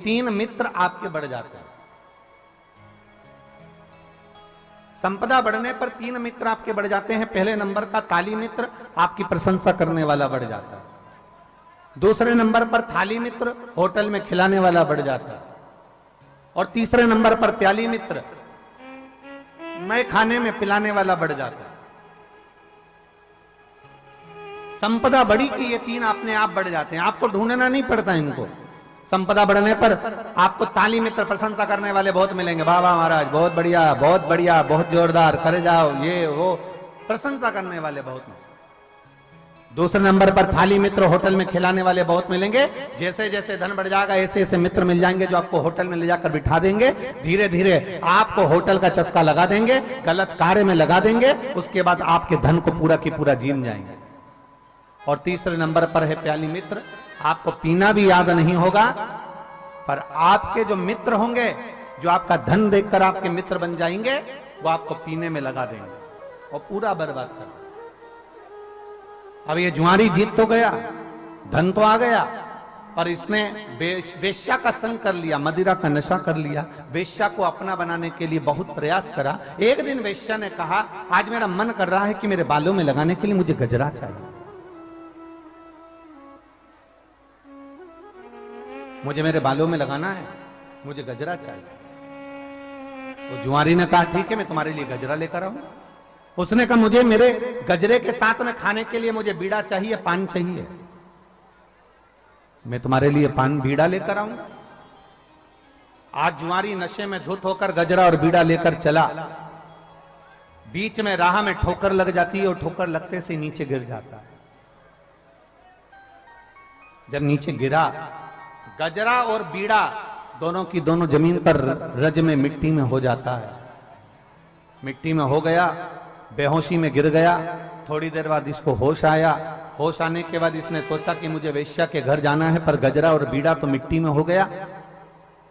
3 मित्र आपके बढ़ जाते हैं। संपदा बढ़ने पर 3 मित्र आपके बढ़ जाते हैं। पहले नंबर का ताली मित्र, आपकी प्रशंसा करने वाला बढ़ जाता है। दूसरे नंबर पर थाली मित्र, होटल में खिलाने वाला बढ़ जाता है। और तीसरे नंबर पर प्याली मित्र, मैं खाने में पिलाने वाला बढ़ जाता है। संपदा बढ़ी कि ये 3 अपने आप बढ़ जाते हैं, आपको ढूंढना नहीं पड़ता इनको। संपदा बढ़ने पर आपको ताली मित्र, प्रशंसा करने वाले बहुत मिलेंगे। वाह वाह महाराज, बहुत बढ़िया, बहुत बढ़िया, बहुत जोरदार, करे जाओ, ये वो, प्रशंसा करने वाले बहुत मिलेंगे। दूसरे नंबर पर थाली मित्र, होटल में खिलाने वाले बहुत मिलेंगे। जैसे जैसे धन बढ़ जाएगा ऐसे ऐसे मित्र मिल जाएंगे जो आपको होटल में ले जाकर बिठा देंगे। धीरे धीरे आपको होटल का चस्का लगा देंगे, गलत कार्य में लगा देंगे, उसके बाद आपके धन को पूरा की पूरा जीन जाएंगे। और तीसरे नंबर पर है प्याली मित्र, आपको पीना भी याद नहीं होगा, पर आपके जो मित्र होंगे, जो आपका धन देखकर आपके मित्र बन जाएंगे, वो आपको पीने में लगा देंगे और पूरा बर्बाद कर देंगे। अब ये जुआरी जीत तो गया, धन तो आ गया, पर इसने वेश्या का संग कर लिया, मदिरा का नशा कर लिया। वेश्या को अपना बनाने के लिए बहुत प्रयास करा। एक दिन वेश्या ने कहा, आज मेरा मन कर रहा है कि मेरे बालों में लगाने के लिए मुझे गजरा चाहिए, मुझे मेरे बालों में लगाना है, मुझे गजरा चाहिए। तो जुआरी ने कहा, ठीक है, मैं तुम्हारे लिए गजरा लेकर आऊंगा। उसने कहा, मुझे मेरे गजरे के साथ में खाने के लिए मुझे बीड़ा चाहिए, पान चाहिए, मैं तुम्हारे लिए पान बीड़ा लेकर आऊंगा। आज जुआरी नशे में धुत होकर गजरा और बीड़ा लेकर चला। बीच में राह में ठोकर लग जाती है और ठोकर लगते से नीचे गिर जाता है। जब नीचे गिरा, गजरा और बीड़ा दोनों की दोनों जमीन पर रज में मिट्टी में हो जाता है। मिट्टी में हो गया, बेहोशी में गिर गया। थोड़ी देर बाद इसको होश आया। होश आने के बाद इसने सोचा कि मुझे वेश्या के घर जाना है, पर गजरा और बीड़ा तो मिट्टी में हो गया।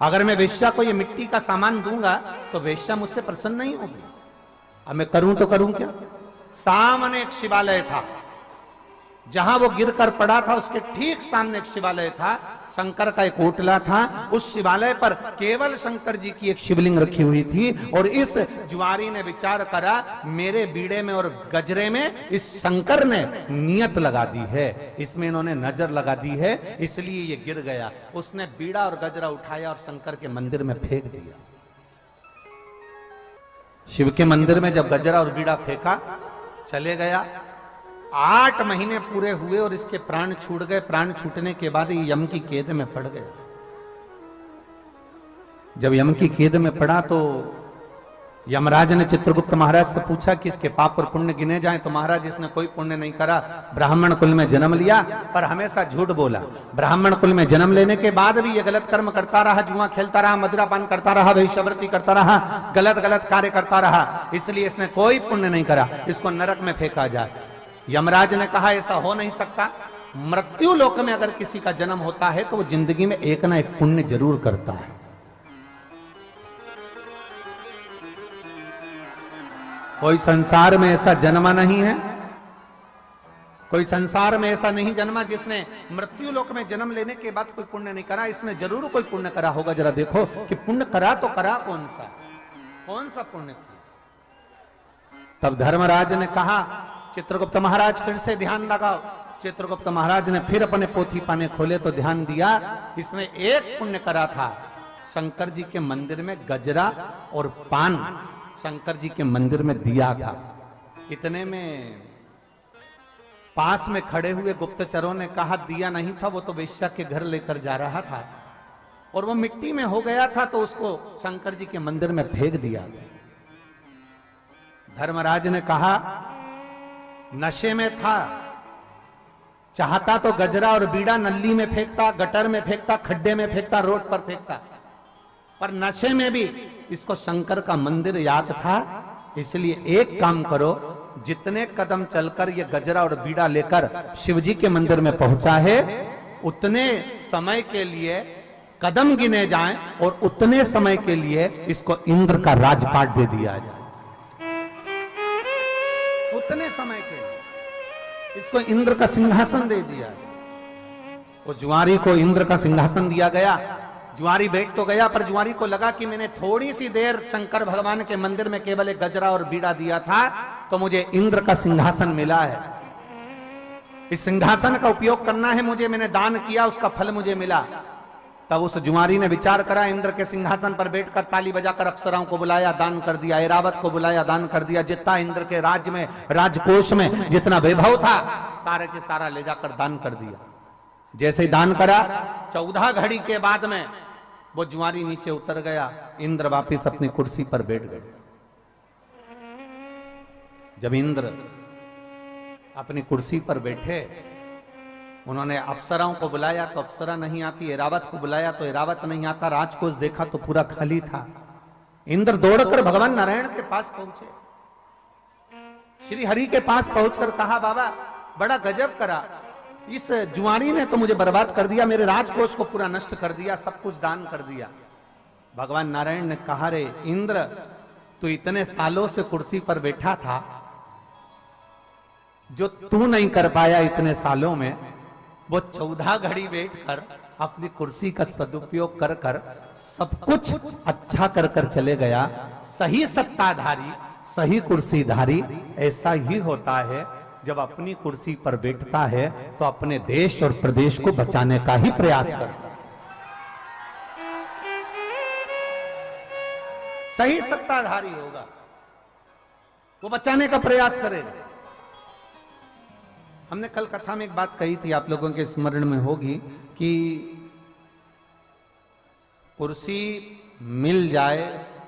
अगर मैं वेश्या को ये मिट्टी का सामान दूंगा तो वेश्या मुझसे प्रसन्न नहीं होगी। अब मैं करूं तो करूं क्या? सामने एक शिवालय था, जहां वो गिरकर पड़ा था उसके ठीक सामने एक शिवालय था। शंकर का एक ओटला था। उस शिवालय पर केवल शंकर जी की एक शिवलिंग रखी हुई थी। और इस जुआरी ने विचार करा, मेरे बीड़े में और गजरे में इस शंकर ने नियत लगा दी है, इसमें इन्होंने नजर लगा दी है, इसलिए ये गिर गया। उसने बीड़ा और गजरा उठाया और शंकर के मंदिर में फेंक दिया। शिव के मंदिर में जब गजरा और बीड़ा फेंका, चले गया। 8 महीने पूरे हुए और इसके प्राण छूट गए। प्राण छूटने के बाद ये यम की कैद में पड़ गए। जब यम की कैद में पड़ा तो यमराज ने चित्रगुप्त महाराज से पूछा कि इसके पाप और पुण्य गिने जाएं। तो महाराज, इसने कोई पुण्य नहीं करा, ब्राह्मण कुल में जन्म लिया पर हमेशा झूठ बोला। ब्राह्मण कुल में जन्म लेने के बाद भी ये गलत कर्म करता रहा, जुआ खेलता रहा, मदिरापान करता रहा, वेश्यावृत्ति करता रहा, गलत गलत कार्य करता रहा, इसलिए इसने कोई पुण्य नहीं करा, इसको नरक में फेंका जाए। यमराज ने कहा, ऐसा हो नहीं सकता। मृत्यु लोक में अगर किसी का जन्म होता है तो वो जिंदगी में एक ना एक पुण्य जरूर करता है। कोई संसार में ऐसा जन्मा नहीं है, कोई संसार में ऐसा नहीं जन्मा जिसने मृत्यु लोक में जन्म लेने के बाद कोई पुण्य नहीं करा। इसने जरूर कोई पुण्य करा होगा। जरा देखो कि पुण्य करा तो करा कौन सा पुण्य किया। तब धर्मराज ने कहा, चित्रगुप्त महाराज फिर से ध्यान लगाओ। चित्रगुप्त महाराज ने फिर अपने पोथी पाने खोले तो ध्यान दिया, इसने एक पुण्य करा था, शंकर जी के मंदिर में गजरा और पान शंकर जी के मंदिर में दिया था। इतने में पास में खड़े हुए गुप्तचरों ने कहा, दिया नहीं था, वो तो वेश्या के घर लेकर जा रहा था और वो मिट्टी में हो गया था, तो उसको शंकर जी के मंदिर में फेंक दिया। धर्मराज ने कहा, नशे में था, चाहता तो गजरा और बीड़ा नल्ली में फेंकता, गटर में फेंकता, खड्डे में फेंकता, रोड पर फेंकता, पर नशे में भी इसको शंकर का मंदिर याद था। इसलिए एक काम करो, जितने कदम चलकर ये गजरा और बीड़ा लेकर शिवजी के मंदिर में पहुंचा है, उतने समय के लिए कदम गिने जाएं और उतने समय के लिए इसको इंद्र का राजपाट दे दिया जाए। उतने समय के लिए इसको इंद्र का सिंहासन दे दिया। वो जुआरी को इंद्र का सिंहासन दिया गया। जुआरी बैठ तो गया, पर जुआरी को लगा कि मैंने थोड़ी सी देर शंकर भगवान के मंदिर में केवल एक गजरा और बीड़ा दिया था, तो मुझे इंद्र का सिंहासन मिला है। इस सिंहासन का उपयोग करना है मुझे, मैंने दान किया, उसका फल मुझे मिला। तब उस जुआरी ने विचार करा, इंद्र के सिंहासन पर बैठकर ताली बजाकर अप्सराओं को बुलाया, दान कर दिया, ऐरावत को बुलाया, दान कर दिया। जितना इंद्र के राज्य में, राजकोष में जितना वैभव था, सारे के सारा ले जाकर दान कर दिया। जैसे ही दान करा, 14 घड़ी के बाद में वो जुआरी नीचे उतर गया, इंद्र वापिस अपनी कुर्सी पर बैठ गए। जब इंद्र अपनी कुर्सी पर बैठे, उन्होंने अप्सराओं को बुलाया तो अप्सरा नहीं आती, ऐरावत को बुलाया तो ऐरावत नहीं आता, राजकोष देखा तो पूरा खाली था। इंद्र दौड़कर भगवान नारायण के पास पहुंचे, श्री हरि के पास पहुंचकर कहा, बाबा बड़ा गजब करा, इस जुआरी ने तो मुझे बर्बाद कर दिया, मेरे राजकोष को पूरा नष्ट कर दिया, सब कुछ दान कर दिया। भगवान नारायण ने कहा, रे इंद्र, तू इतने सालों से कुर्सी पर बैठा था, जो तू नहीं कर पाया इतने सालों में, वो 14 घड़ी बैठकर अपनी कुर्सी का सदुपयोग कर कर सब कुछ अच्छा कर कर चले गया। सही सत्ताधारी, सही कुर्सीधारी ऐसा ही होता है, जब अपनी कुर्सी पर बैठता है तो अपने देश और प्रदेश को बचाने का ही प्रयास करता है। सही सत्ताधारी होगा, वो बचाने का प्रयास करेगा। हमने कल कथा में एक बात कही थी, आप लोगों के स्मरण में होगी, कि कुर्सी मिल जाए,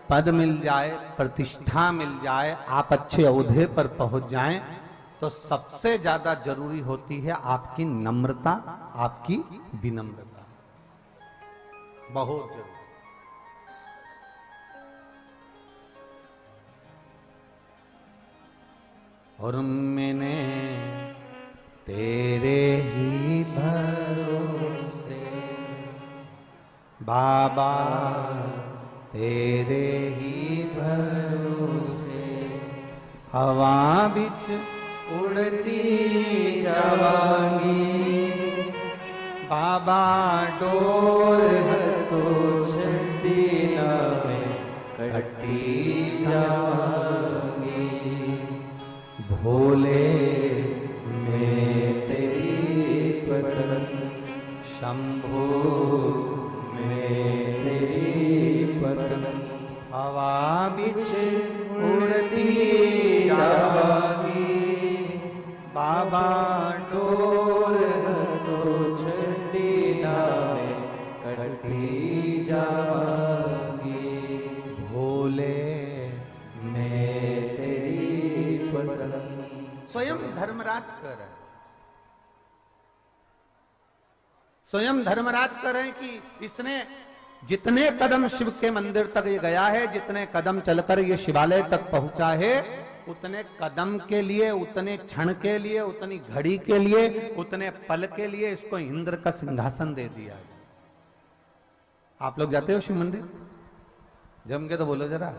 पद मिल जाए, प्रतिष्ठा मिल जाए, आप अच्छे ओहदे पर पहुंच जाएं, तो सबसे ज्यादा जरूरी होती है आपकी नम्रता, आपकी विनम्रता, बहुत जरूरी। और मैंने तेरे ही भरोसे बाबा, तेरे ही भरोसे हवा बिच उड़ती जावांगी, बाबा डोर तो छड़ी ना में कटी जावांगी, भोले में तेरी पतन, शंभो में तेरी पतन, हवा बिच उड़ती जावांगी, बाबा डोर तो छड़ी ना में कटी जावांगी, भोले में तेरी पतन। स्वयं धर्मराज कर रहे, स्वयं धर्मराज कर रहे हैं कि इसने जितने कदम शिव के मंदिर तक ये गया है, जितने कदम चलकर ये शिवालय तक पहुंचा है, उतने कदम के लिए, उतने क्षण के लिए, उतनी घड़ी के लिए, उतने पल के लिए इसको इंद्र का सिंहासन दे दिया है। आप लोग जाते हो शिव मंदिर? जम के तो बोलो जरा।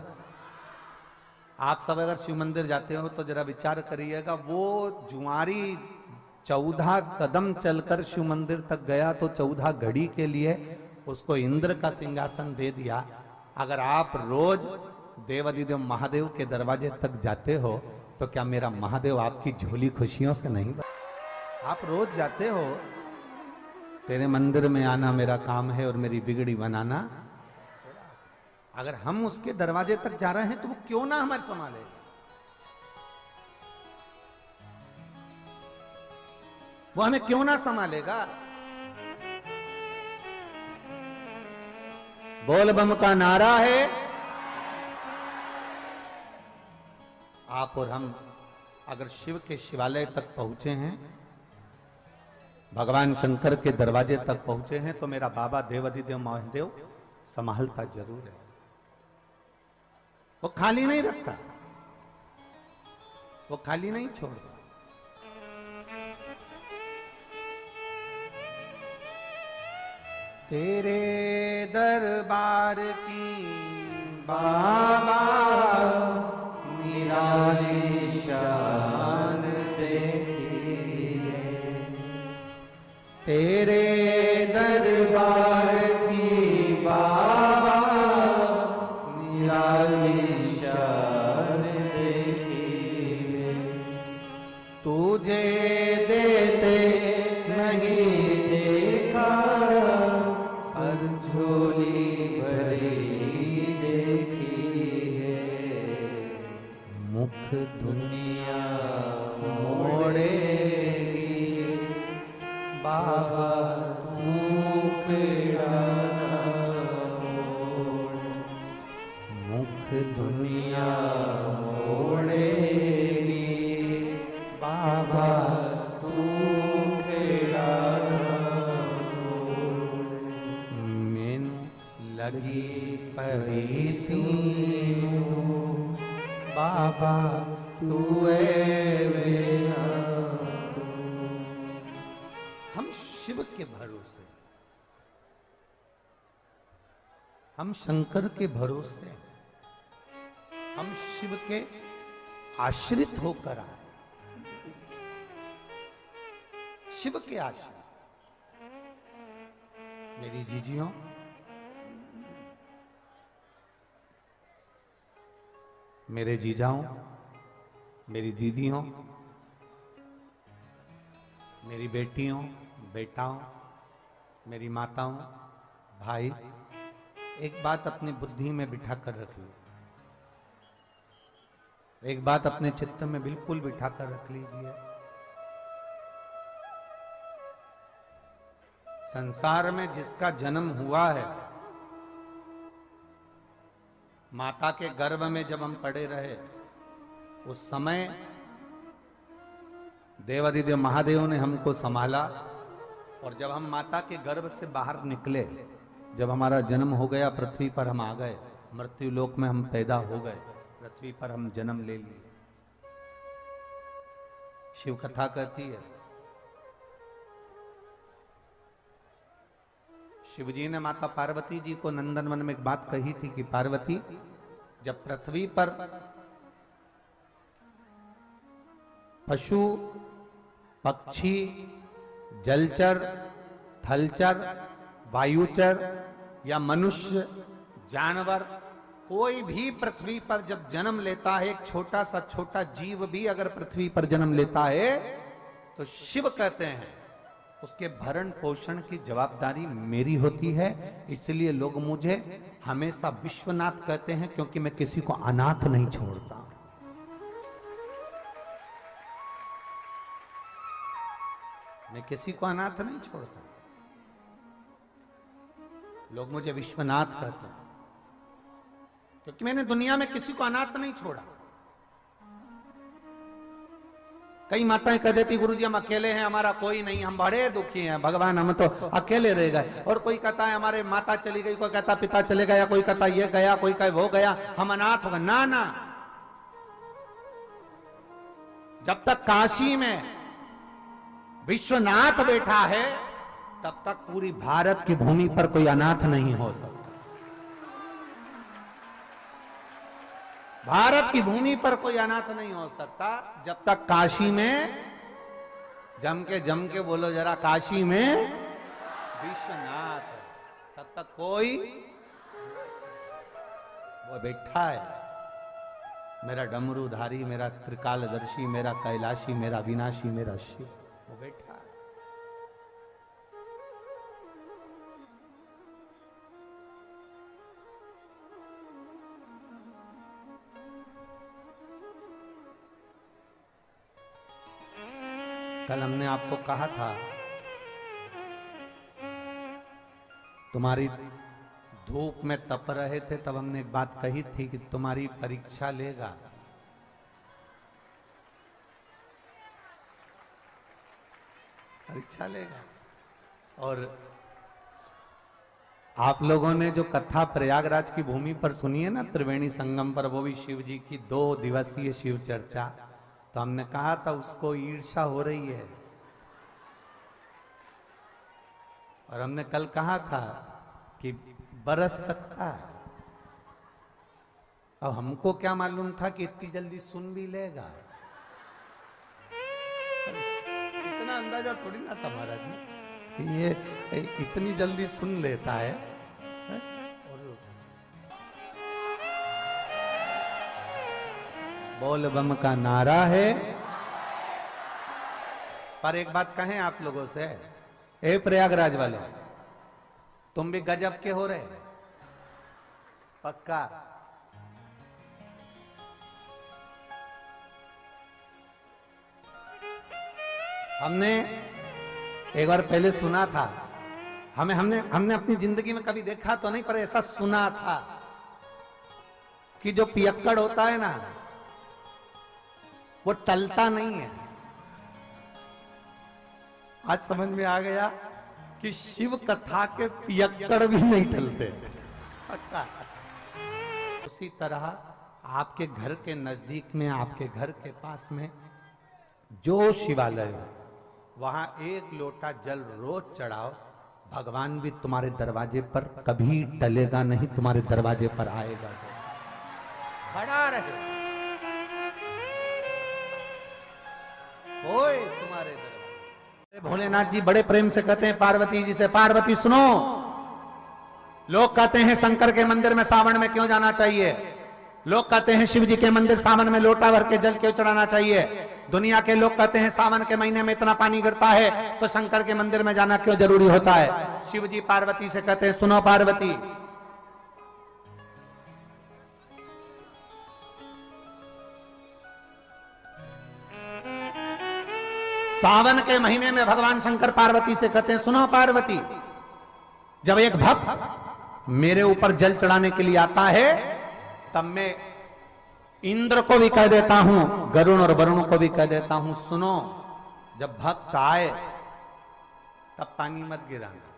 आप सब अगर शिव मंदिर जाते हो तो जरा विचार करिएगा, वो जुआरी 14 कदम चलकर शिव मंदिर तक गया तो 14 घड़ी के लिए उसको इंद्र का सिंहासन दे दिया। अगर आप रोज देवाधिदेव महादेव के दरवाजे तक जाते हो तो क्या मेरा महादेव आपकी झोली खुशियों से नहीं आप रोज जाते हो, तेरे मंदिर में आना मेरा काम है और मेरी बिगड़ी बनाना। अगर हम उसके दरवाजे तक जा रहे हैं तो वो क्यों ना हमारे संभाले। वो हमें क्यों ना संभालेगा। बोल बम का नारा है। आप और हम अगर शिव के शिवालय तक पहुंचे हैं, भगवान शंकर के दरवाजे तक पहुंचे हैं, तो मेरा बाबा देवाधिदेव महादेव संभालता जरूर है। वो खाली नहीं रखता, वो खाली नहीं छोड़ता। तेरे दरबार की बाबा निराली शान देखिए, तेरे दरबार की झोली भरी देखी है, मुख दुनिया मोड़ेगी बाबा मुखड़ा ना मोड़, मुख दुनिया मोड़ेगी बाबा तू खेड़ा ना मोड़, मैनू लगी परीती बाबा तू एवे ना। हम शिव के भरोसे, हम शंकर के भरोसे, हम शिव के आश्रित होकर आए, शिव के आश्रित। मेरी जीजियों, मेरे जीजाओं, मेरी दीदियों, मेरी बेटियों, बेटाओं, मेरी माताओं, भाई, एक बात अपनी बुद्धि में बिठा कर रख लो, एक बात अपने चित्त में बिल्कुल बिठा कर रख लीजिए। संसार में जिसका जन्म हुआ है, माता के गर्भ में जब हम पड़े रहे, उस समय देवादिदेव महादेव ने हमको संभाला, और जब हम माता के गर्भ से बाहर निकले, जब हमारा जन्म हो गया, पृथ्वी पर हम आ गए, मृत्यु लोक में हम पैदा हो गए, पृथ्वी पर हम जन्म ले लिए। शिव कथा कहती है, शिवजी ने माता पार्वती जी को नंदनवन में एक बात कही थी कि पार्वती, जब पृथ्वी पर पशु, पक्षी, जलचर, थलचर, वायुचर या मनुष्य, जानवर, कोई भी पृथ्वी पर जब जन्म लेता है, एक छोटा सा छोटा जीव भी अगर पृथ्वी पर जन्म लेता है, तो शिव कहते हैं उसके भरण पोषण की जवाबदारी मेरी होती है। इसलिए लोग मुझे हमेशा विश्वनाथ कहते हैं, क्योंकि मैं किसी को अनाथ नहीं छोड़ता। मैं किसी को अनाथ नहीं छोड़ता। लोग मुझे विश्वनाथ कहते हैं, क्योंकि मैंने दुनिया में किसी को अनाथ नहीं छोड़ा। कई माताएं कह देती, गुरुजी हम अकेले हैं, हमारा कोई नहीं, हम बड़े दुखी हैं, भगवान हम तो अकेले रह गए। और कोई कहता है हमारे माता चली गई, कोई कहता पिता चले गया, कोई कहता ये गया, कोई कहे वो गया, हम अनाथ हो गए। ना ना, जब तक काशी में विश्वनाथ बैठा है, तब तक पूरी भारत की भूमि पर कोई अनाथ नहीं हो सकता। भारत की भूमि पर कोई अनाथ नहीं हो सकता जब तक काशी में, जम के बोलो जरा, काशी में विश्वनाथ है, तब तक कोई वो बैठा है। मेरा डमरूधारी, मेरा त्रिकालदर्शी, मेरा कैलाशी, मेरा विनाशी, मेरा शिव, वो बैठा है। कल हमने आपको कहा था, तुम्हारी धूप में तप रहे थे, तब हमने एक बात कही थी कि तुम्हारी परीक्षा लेगा। परीक्षा लेगा। और आप लोगों ने जो कथा प्रयागराज की भूमि पर सुनी है ना, त्रिवेणी संगम पर, वो भी शिव जी की 2 दिवसीय शिव चर्चा, तो हमने कहा था उसको ईर्ष्या हो रही है। और हमने कल कहा था कि बरस सकता है। अब हमको क्या मालूम था कि इतनी जल्दी सुन भी लेगा। इतना अंदाजा थोड़ी ना था महाराज जी कि ये इतनी जल्दी सुन लेता है। बोल बम का नारा है। पर एक बात कहें आप लोगों से, ए प्रयागराज वाले, तुम भी गजब के हो रहे, पक्का। हमने एक बार पहले सुना था, हमने अपनी जिंदगी में कभी देखा तो नहीं, पर ऐसा सुना था कि जो पियक्कड़ होता है ना, वो टलता नहीं है। आज समझ में आ गया कि शिव कथा के पियक्कड़ भी नहीं टलते। उसी तरह आपके घर के नजदीक में, आपके घर के पास में जो शिवालय हो, वहां एक लोटा जल रोज चढ़ाओ, भगवान भी तुम्हारे दरवाजे पर कभी टलेगा नहीं, तुम्हारे दरवाजे पर आएगा जब खड़ा रहे, ओए तुम्हारे दरवाजे। भोलेनाथ जी बड़े प्रेम से कहते हैं पार्वती जी से, पार्वती सुनो, लोग कहते हैं शंकर के मंदिर में सावन में क्यों जाना चाहिए, लोग कहते हैं शिव जी के मंदिर सावन में लोटा भर के जल क्यों चढ़ाना चाहिए, दुनिया के लोग कहते हैं सावन के महीने में इतना पानी गिरता है तो शंकर के मंदिर में जाना क्यों जरूरी होता है। शिव जी पार्वती से कहते हैं सुनो पार्वती, सावन के महीने में भगवान शंकर पार्वती से कहते हैं सुनो पार्वती, जब एक भक्त मेरे ऊपर जल चढ़ाने के लिए आता है तब मैं इंद्र को भी कह देता हूं, गरुण और वरुण को भी कह देता हूं, सुनो जब भक्त आए तब पानी मत गिराना,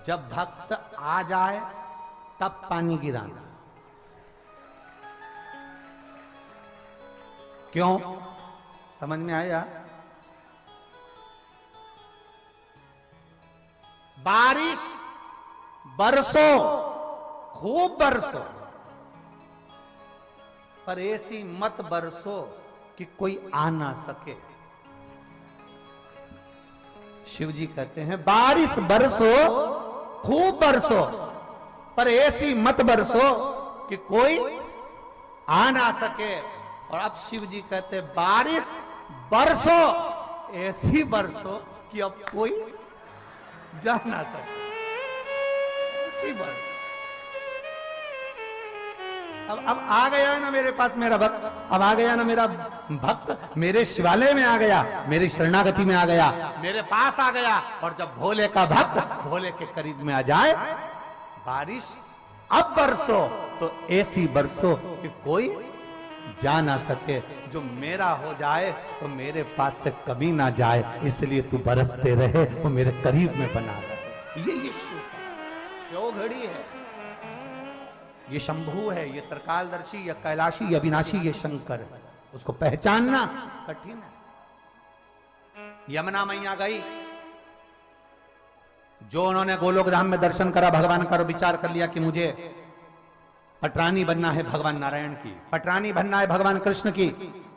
जब भक्त आ जाए तब पानी गिराना। क्यों, समझ में आया? बारिश बरसो, खूब बरसो, पर ऐसी मत बरसो कि कोई आ ना सके। शिव जी कहते हैं बारिश बरसो, खूब बरसो, पर ऐसी मत बरसो कि कोई आ ना सके। और अब शिव जी कहते हैं बारिश बरसो, ऐसी बरसो कि अब कोई जा ना सके, ऐसी बरसो। अब आ गया है ना मेरे पास मेरा भक्त, अब आ गया ना मेरा भक्त, मेरे शिवालय में आ गया, मेरी शरणागति में आ गया, मेरे पास आ गया। और जब भोले का भक्त भोले के करीब में आ जाए, बारिश अब बरसो तो ऐसी बरसो कि कोई जा ना सके, जो मेरा हो जाए तो मेरे पास से कभी ना जाए, इसलिए तू बरसते रहे, वो मेरे करीब में बना रहे। ये शिव क्यों घड़ी है, ये शंभू है, ये त्रिकालदर्शी, ये कैलाशी, ये अविनाशी, ये शंकर है, उसको पहचानना कठिन है। यमुना मैया गई, जो उन्होंने गोलोक धाम में दर्शन करा भगवान का, विचार कर लिया कि मुझे पटरानी बनना है भगवान नारायण की, पटरानी बनना है भगवान कृष्ण की,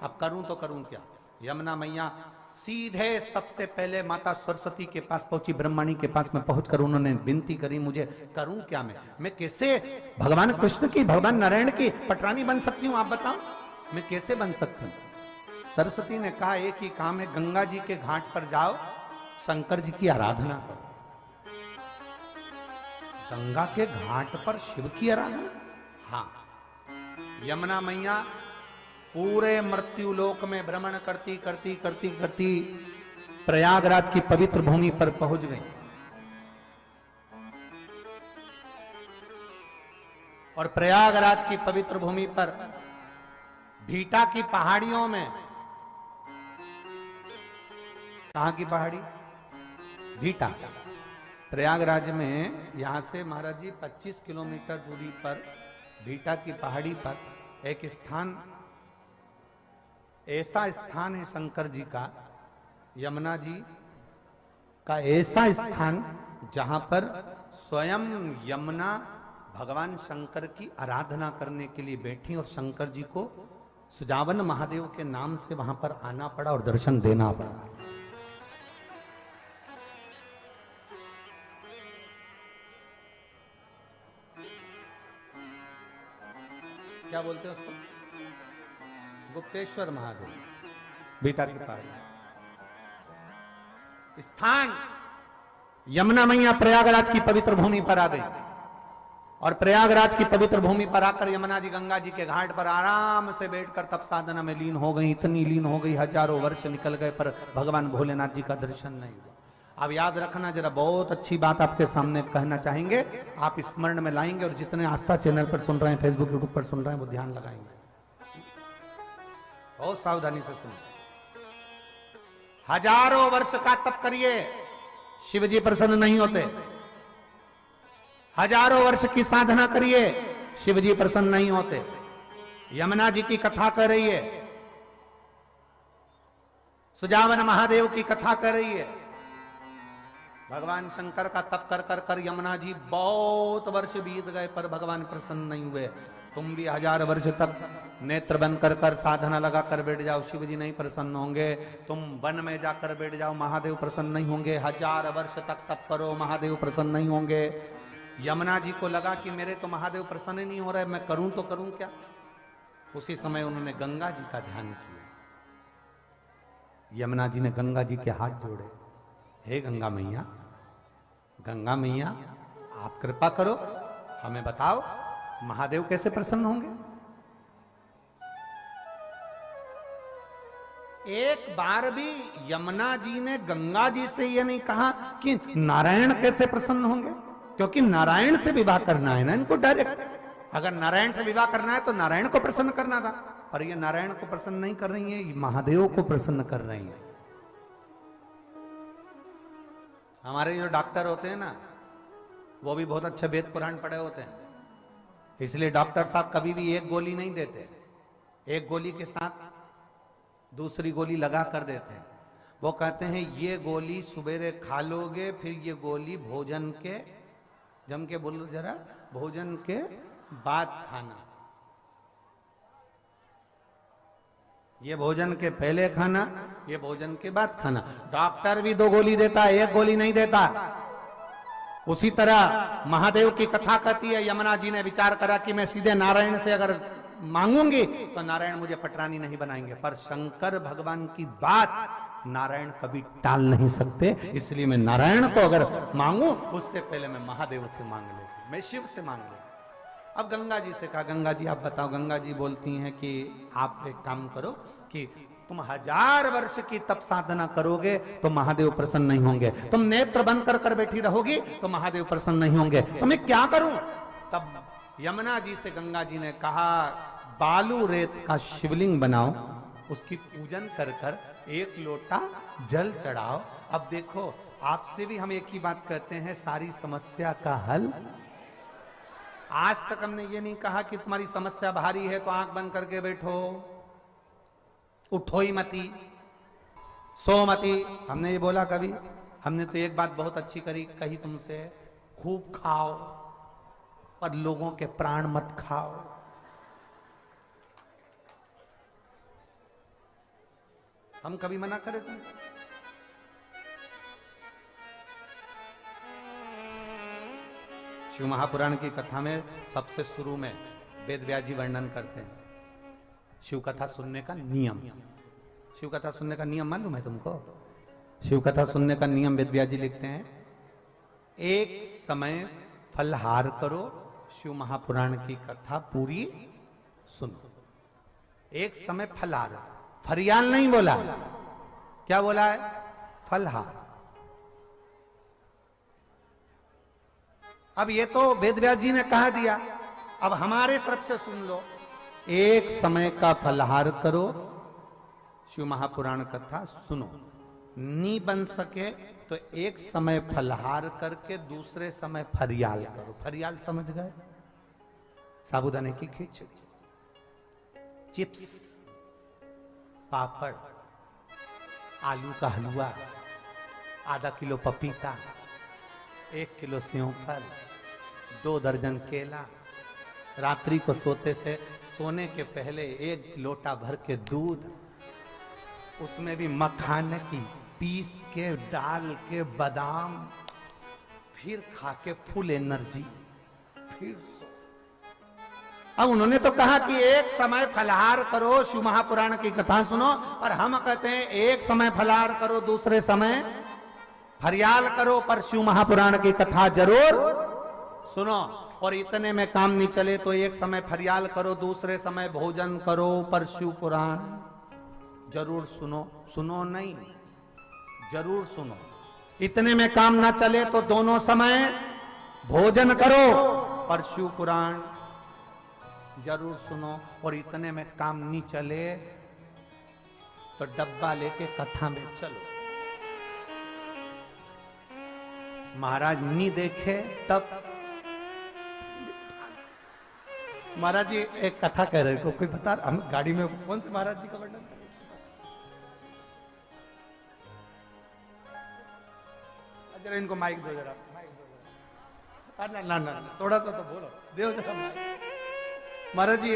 अब करूं तो करूं क्या। यमुना मैया सीधे सबसे पहले माता सरस्वती के पास पहुंची, ब्रह्मणी के पास में पहुंचकर उन्होंने विनती करी, मुझे करूं क्या, मैं कैसे भगवान कृष्ण की, भगवान नारायण की पटरानी बन सकती हूं, आप बताओ मैं कैसे बन सकती हूं। सरस्वती ने कहा एक ही काम है, गंगा जी के घाट पर जाओ, शंकर जी की आराधना करो। गंगा के घाट पर शिव की आराधना, हाँ। यमुना मैया पूरे मृत्यु लोक में भ्रमण करती करती करती करती प्रयागराज की पवित्र भूमि पर पहुंच गई, और प्रयागराज की पवित्र भूमि पर भीटा की पहाड़ियों में, कहां की पहाड़ी, भीटा, प्रयागराज में यहां से महाराज जी 25 किलोमीटर दूरी पर भीटा की पहाड़ी पर एक स्थान, ऐसा स्थान है शंकर जी का, यमुना जी का ऐसा स्थान जहां पर स्वयं यमुना भगवान शंकर की आराधना करने के लिए बैठी, और शंकर जी को सुजावन महादेव के नाम से वहां पर आना पड़ा और दर्शन देना पड़ा। क्या बोलते हैं उसको, गुप्तेश्वर महादेव, भीटा के पहाड़ी स्थान यमुना मैया प्रयागराज की पवित्र भूमि पर आ गई और प्रयागराज की पवित्र भूमि पर आकर यमुना जी गंगा जी के घाट पर आराम से बैठकर तप साधना में लीन हो गई। इतनी लीन हो गई, हजारों वर्ष निकल गए पर भगवान भोलेनाथ जी का दर्शन नहीं हुआ। अब याद रखना, जरा बहुत अच्छी बात आपके सामने कहना चाहेंगे, आप स्मरण में लाएंगे और जितने आस्था चैनल पर सुन रहे हैं, फेसबुक यूट्यूब पर सुन रहे हैं, वो ध्यान लगाएंगे, बहुत सावधानी से सुनिए। हजारों वर्ष का तप करिए, शिव जी प्रसन्न नहीं होते। हजारों वर्ष की साधना करिए, शिव जी प्रसन्न नहीं होते। यमुना जी की कथा कर रही है, सुजावन महादेव की कथा कर रही है। भगवान शंकर का तप कर कर कर यमुना जी बहुत वर्ष बीत गए पर भगवान प्रसन्न नहीं हुए। तुम भी 1000 वर्ष तक नेत्र बंद कर कर साधना लगा कर बैठ जाओ, शिव जी नहीं प्रसन्न होंगे। तुम वन में जाकर बैठ जाओ, महादेव प्रसन्न नहीं होंगे। 1000 वर्ष तक तप करो, महादेव प्रसन्न नहीं होंगे। यमुना जी को लगा कि मेरे तो महादेव प्रसन्न नहीं हो रहे, मैं करूं तो करूं क्या। उसी समय उन्होंने गंगा जी का ध्यान किया। यमुना जी ने गंगा जी के हाथ जोड़े, हे गंगा मैया, गंगा मैया आप कृपा करो, हमें बताओ महादेव कैसे प्रसन्न होंगे। एक बार भी यमुना जी ने गंगा जी से यह नहीं कहा कि नारायण कैसे प्रसन्न होंगे, क्योंकि नारायण से विवाह करना है ना इनको डायरेक्ट। अगर नारायण से विवाह करना है तो नारायण को प्रसन्न करना था, पर ये नारायण को प्रसन्न नहीं कर रही है, महादेव को प्रसन्न कर रही है। हमारे जो डॉक्टर होते हैं ना, वो भी बहुत अच्छे वेद पुराण पढ़े होते हैं, इसलिए डॉक्टर साहब कभी भी एक गोली नहीं देते, एक गोली के साथ दूसरी गोली लगा कर देते हैं। वो कहते हैं ये गोली सुबेरे खा लोगे, फिर ये गोली भोजन के, जम के बोलो जरा, भोजन के बाद खाना। ये भोजन के पहले खाना, ये भोजन के बाद खाना। डॉक्टर भी 2 गोली देता है, एक गोली नहीं देता। उसी तरह महादेव की कथा कहती है, यमुना जी ने विचार करा कि मैं सीधे नारायण से अगर मांगूंगी तो नारायण मुझे पटरानी नहीं बनाएंगे, पर शंकर भगवान की बात नारायण कभी टाल नहीं सकते, इसलिए मैं नारायण को अगर मांगू उससे पहले मैं महादेव से मांग लेती, मैं शिव से मांग लेती। अब गंगा जी से कहा, गंगा जी आप बताओ। गंगा जी बोलती हैं कि आप एक काम करो कि तुम 1000 वर्ष की तप साधना करोगे तो महादेव प्रसन्न नहीं होंगे। तुम नेत्र बंद कर कर बैठी रहोगी तो महादेव प्रसन्न नहीं होंगे। तो मैं क्या करूं? तब यमुना जी से गंगा जी ने कहा, बालू रेत का शिवलिंग बनाओ, उसकी पूजन कर कर 1 लोटा जल चढ़ाओ। अब देखो, आपसे भी हम एक ही बात कहते हैं, सारी समस्या का हल। आज तक हमने ये नहीं कहा कि तुम्हारी समस्या भारी है तो आंख बंद करके बैठो, उठो ही मती, सो मती। हमने ये बोला कभी? हमने तो एक बात बहुत अच्छी कही तुमसे, खूब खाओ पर लोगों के प्राण मत खाओ। हम कभी मना करे थे? शिव महापुराण की कथा में सबसे शुरू में वेद व्यास जी वर्णन करते हैं शिव कथा सुनने का नियम। शिव कथा सुनने का नियम मालूम है तुमको? शिव कथा सुनने का नियम वेद व्यास जी लिखते हैं, एक समय फलहार करो, शिव महापुराण की कथा पूरी सुनो। एक समय फलहार, फरियाल नहीं बोला, क्या बोला है? फलहार। अब ये तो वेद व्यास जी ने कहा दिया, अब हमारे तरफ से सुन लो। एक समय का फलहार करो, शिव महापुराण कथा सुनो। नहीं बन सके तो एक समय फलहार करके दूसरे समय फरियाल करो। फरियाल समझ गए? साबूदाने की खिचड़ी, चिप्स, पापड़, आलू का हलवा, आधा किलो पपीता, 1 किलो सेव फल, 2 दर्जन केला, रात्रि को सोने के पहले 1 लोटा भर के दूध, उसमें भी मखाने की पीस के डाल के बादाम, फिर खा के फुल एनर्जी, फिर सो। अब उन्होंने तो कहा कि एक समय फलहार करो, शिव महापुराण की कथा सुनो, और हम कहते हैं एक समय फलहार करो, दूसरे समय फरियाल करो पर शिव महापुराण की कथा जरूर सुनो। और इतने में काम नहीं चले तो एक समय फरियाल करो, दूसरे समय भोजन करो, पर शिव पुराण जरूर सुनो। सुनो नहीं, जरूर सुनो। इतने में काम ना चले तो दोनों समय भोजन करो, पर शिव पुराण जरूर सुनो। और इतने में काम नहीं चले तो डब्बा लेके कथा में चलो। महाराज नहीं देखे तब महाराज जी एक कथा कह रहे को कोई बता, हम गाड़ी में कौन से महाराज जी का वर्णन कर? जरा इनको माइक दो, जरा माइक दो जरा। ना ना ना थोड़ा सा तो बोलो, देव जरा माइक। महाराज जी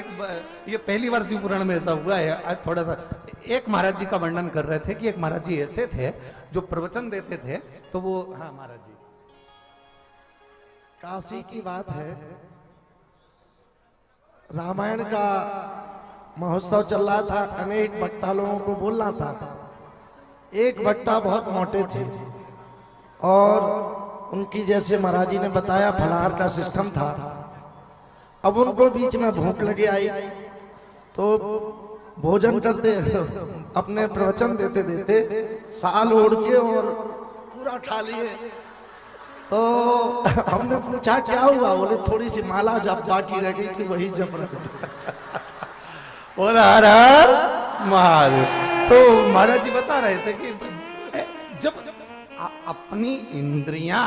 ये पहली बार शिव पुराण में ऐसा हुआ है। आज थोड़ा सा एक महाराज जी का वर्णन कर रहे थे कि एक महाराज जी ऐसे थे जो प्रवचन देते थे तो वो, हाँ महाराज जी, काशी की बात है, रामायण का महोत्सव चल रहा था, अनेक वक्ता लोगों को बोलना था। एक वक्ता बहुत मोटे थे और उनकी जैसे महाराज जी ने बताया फलाहार का सिस्टम था। अब उनको बीच में भूख लगी आई तो भोजन करते अपने प्रवचन देते देते साल ओढ़ के और पूरा खा लिए। तो हमने पूछा क्या हुआ, बोले थोड़ी सी माला जब बाकी रह गई थी वही जप रहे थे। बोला हर हर महादेव। तो महाराज जी बता रहे थे कि जब अपनी इंद्रियां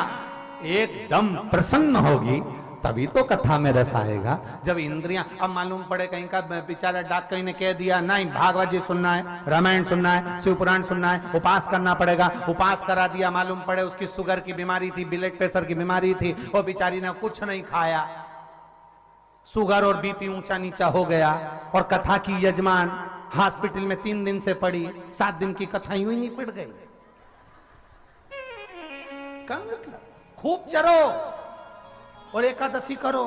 एकदम प्रसन्न होगी तभी तो कथा में रस आएगा। जब इंद्रियां, अब मालूम पड़े कहीं का बेचारा डाक कहीं ने कह दिया नहीं भागवत जी सुनना है, रामायण सुनना है, शिव पुराण सुनना है, उपास करना पड़ेगा, उपास करा दिया, मालूम पड़े उसकी शुगर की बीमारी थी, ब्लड प्रेशर की बीमारी थी, और बेचारी ने कुछ नहीं खाया, शुगर और बीपी ऊंचा नीचा हो गया, और कथा की यजमान हॉस्पिटल में 3 दिन से पड़ी, 7 दिन की कथा यूं ही नहीं पड़ गई। क्या मतलब? खूब चरो और एकादशी करो,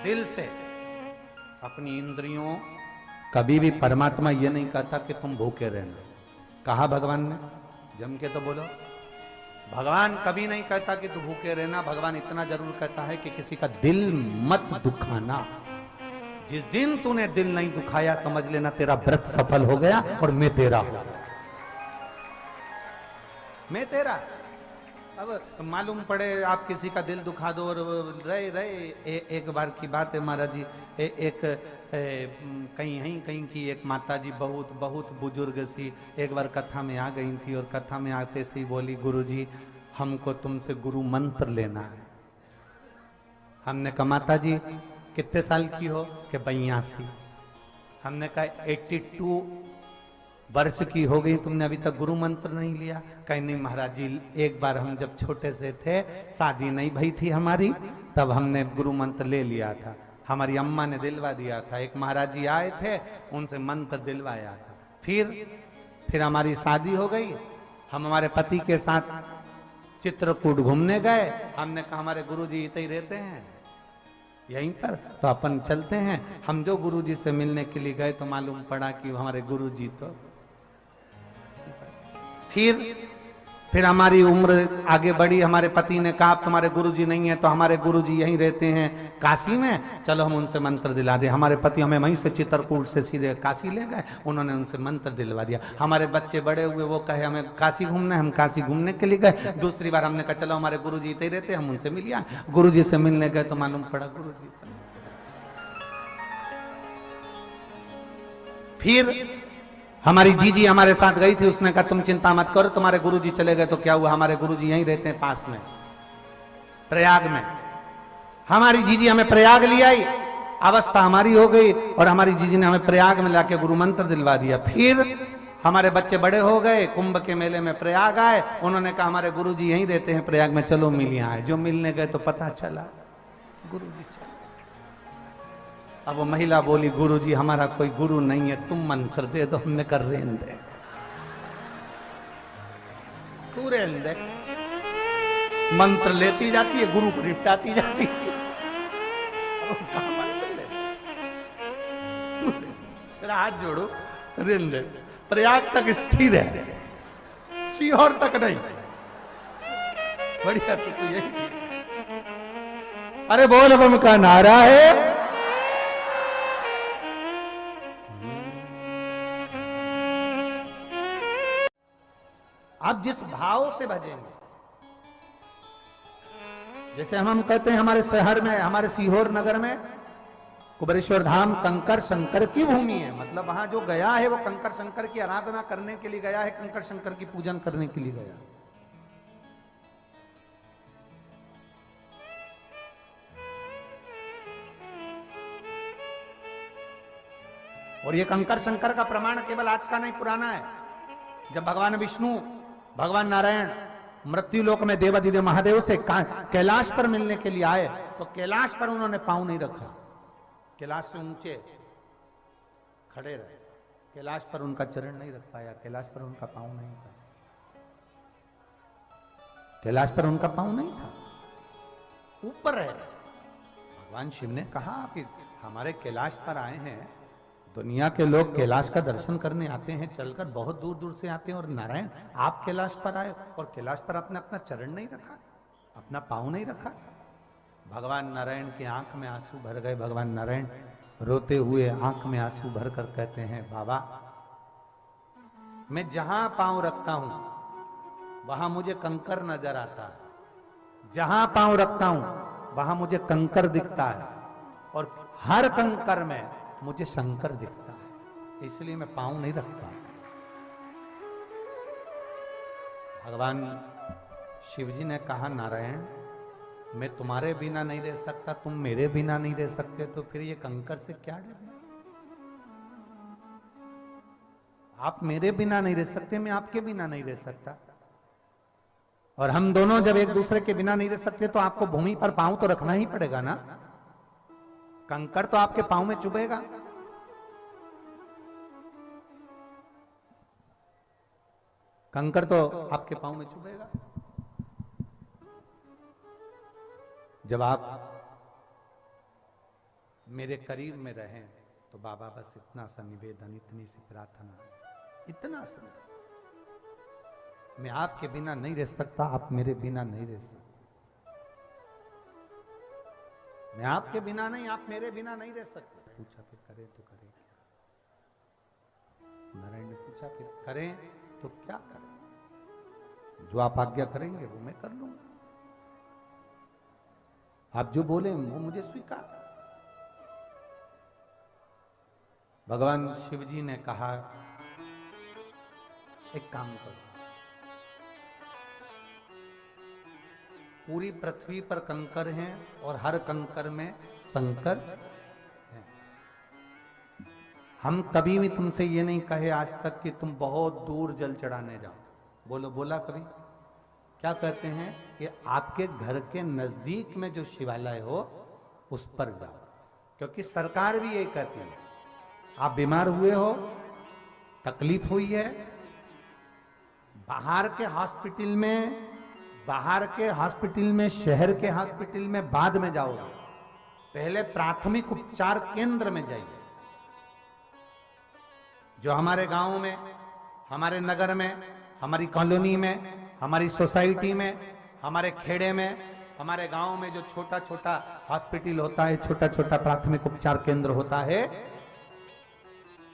दिल से अपनी इंद्रियों। कभी भी परमात्मा ये नहीं कहता कि तुम भूखे रहना, कहा भगवान ने, जम के तो बोलो। भगवान कभी नहीं कहता कि तू भूखे रहना, भगवान इतना जरूर कहता है कि किसी का दिल मत दुखाना। जिस दिन तूने दिल नहीं दुखाया समझ लेना तेरा व्रत सफल हो गया और मैं तेरा हूं, मैं तेरा। अब मालूम पड़े आप किसी का दिल दुखा दो और रहे रहे। एक बार की बात है महाराज जी, कहीं की एक माता जी बहुत बहुत बुजुर्ग सी एक बार कथा में आ गई थी, और कथा में आते से बोली गुरुजी हमको तुमसे गुरु मंत्र लेना है। हमने कहा माता जी कितने साल की हो? कि 82। हमने कहा 82 वर्ष की हो गई, तुमने अभी तक गुरु मंत्र नहीं लिया? कहीं नहीं महाराज जी, एक बार हम जब छोटे से थे, शादी नहीं भई थी हमारी, तब हमने गुरु मंत्र ले लिया था, हमारी अम्मा ने दिलवा दिया था। एक महाराज जी आए थे, उनसे मंत्र दिलवाया था। फिर हमारी शादी हो गई, हम हमारे पति के साथ चित्रकूट घूमने गए। हमने कहा हमारे गुरु जी इतने ही रहते हैं यहीं पर, तो अपन चलते हैं। हम जो गुरु जी से मिलने के लिए गए तो मालूम पड़ा कि हमारे गुरु जी तो फिर हमारी उम्र आगे बढ़ी। हमारे पति ने कहा तुम्हारे गुरुजी नहीं है तो हमारे गुरुजी यहीं रहते हैं काशी में, चलो हम उनसे मंत्र दिला दे। हमारे पति हमें वहीं से चित्रकूट से सीधे काशी ले गए, उन्होंने उनसे मंत्र दिलवा दिया। हमारे बच्चे बड़े हुए, वो कहे हमें काशी घूमना है, हम काशी घूमने के लिए गए। दूसरी बार हमने कहा चलो हमारे गुरुजी इतने रहते हैं, हम उनसे मिलिए। गुरुजी से मिलने गए तो मालूम पड़ा गुरुजी। फिर हमारी जीजी हमारे साथ गई थी, उसने कहा तुम चिंता मत करो, तुम्हारे गुरुजी चले गए तो क्या हुआ, हमारे गुरुजी यहीं रहते हैं पास में प्रयाग में। हमारी जीजी हमें प्रयाग ले आई, अवस्था हमारी हो गई और हमारी जीजी ने हमें प्रयाग में लाके गुरु मंत्र दिलवा दिया। फिर हमारे बच्चे बड़े हो गए, कुंभ के मेले में प्रयाग आए, उन्होंने कहा हमारे गुरुजी यहीं रहते हैं प्रयाग में, चलो मिलिए आए। जो मिलने गए तो पता चला गुरुजी चले। अब वो महिला बोली गुरुजी हमारा कोई गुरु नहीं है, तुम मंत्र दे दो। हमने कर रेन दे, तू रेन दे। मंत्र लेती जाती है, गुरु को निपटाती जाती है। तेरा हाथ जोड़ो, ऋण दे। प्रयाग तक स्थिर है, सीहोर तक नहीं। बढ़िया, तो यही ठीक है। अरे बोल बम का नारा है। आप जिस भाव से भजेंगे, जैसे हम कहते हैं हमारे शहर में, हमारे सीहोर नगर में कुबेरेश्वर धाम कंकर शंकर की भूमि है। मतलब वहां जो गया है वो कंकर शंकर की आराधना करने के लिए गया है, कंकर शंकर की पूजन करने के लिए गया। और ये कंकर शंकर का प्रमाण केवल आज का नहीं, पुराना है। जब भगवान विष्णु, भगवान नारायण मृत्युलोक में देवाधिदेव महादेव से कैलाश पर मिलने के लिए आए, तो कैलाश पर उन्होंने पांव नहीं रखा, कैलाश से ऊंचे खड़े रहे। कैलाश पर उनका चरण नहीं रख पाया, कैलाश पर उनका पांव नहीं था, कैलाश पर उनका पांव नहीं था, ऊपर है। भगवान शिव ने कहा कि हमारे कैलाश पर आए हैं, दुनिया के लोग कैलाश का दर्शन करने आते हैं, चलकर बहुत दूर दूर से आते हैं, और नारायण आप कैलाश पर आए और कैलाश पर आपने अपना चरण नहीं रखा, अपना पांव नहीं रखा। भगवान नारायण की आंख में आंसू भर गए। भगवान नारायण रोते हुए आंख में आंसू भरकर कहते हैं, बाबा मैं जहां पांव रखता हूं वहां मुझे कंकर नजर आता है, जहां पांव रखता हूं वहां मुझे कंकर दिखता है, और हर कंकर में मुझे शंकर दिखता है, इसलिए मैं पांव नहीं रखता। भगवान शिवजी ने कहा, नारायण मैं तुम्हारे बिना नहीं रह सकता, तुम मेरे बिना नहीं रह सकते, तो फिर ये कंकर से क्या डरना? आप मेरे बिना नहीं रह सकते, मैं आपके बिना नहीं रह सकता। और हम दोनों जब एक दूसरे के बिना नहीं रह सकते, तो आपको भूमि पर पांव तो रखना ही पड़ेगा ना। कंकर तो आपके पांव में चुभेगा। कंकर तो आपके पांव में चुभेगा। जब आप मेरे करीब में रहें तो बाबा बस इतना सा निवेदन, इतनी सी प्रार्थना, इतना सा, मैं आपके बिना नहीं रह सकता, आप मेरे बिना नहीं रह सकते। मैं आपके बिना नहीं, आप मेरे बिना नहीं रह सकते। पूछा फिर करें तो करें क्या? नारायण ने पूछा फिर करें तो क्या करें? जो आप आज्ञा करेंगे वो मैं कर लूंगा, आप जो बोले वो मुझे स्वीकार। भगवान शिवजी ने कहा, एक काम करो, पूरी पृथ्वी पर कंकर हैं और हर कंकर में शंकर हैं। हम कभी भी तुमसे ये नहीं कहे आज तक कि तुम बहुत दूर जल चढ़ाने जाओ। बोला कभी? क्या कहते हैं कि आपके घर के नजदीक में जो शिवालय हो उस पर जाओ, क्योंकि सरकार भी यही कहती है। आप बीमार हुए हो, तकलीफ हुई है, बाहर के हॉस्पिटल में, शहर के हॉस्पिटल में बाद में जाओगे, पहले प्राथमिक उपचार केंद्र में जाइए। जो हमारे गांव में, हमारे नगर में, हमारी कॉलोनी में, हमारी सोसाइटी में, हमारे खेड़े में, हमारे गांव में जो छोटा छोटा हॉस्पिटल होता है, छोटा छोटा प्राथमिक उपचार केंद्र होता है,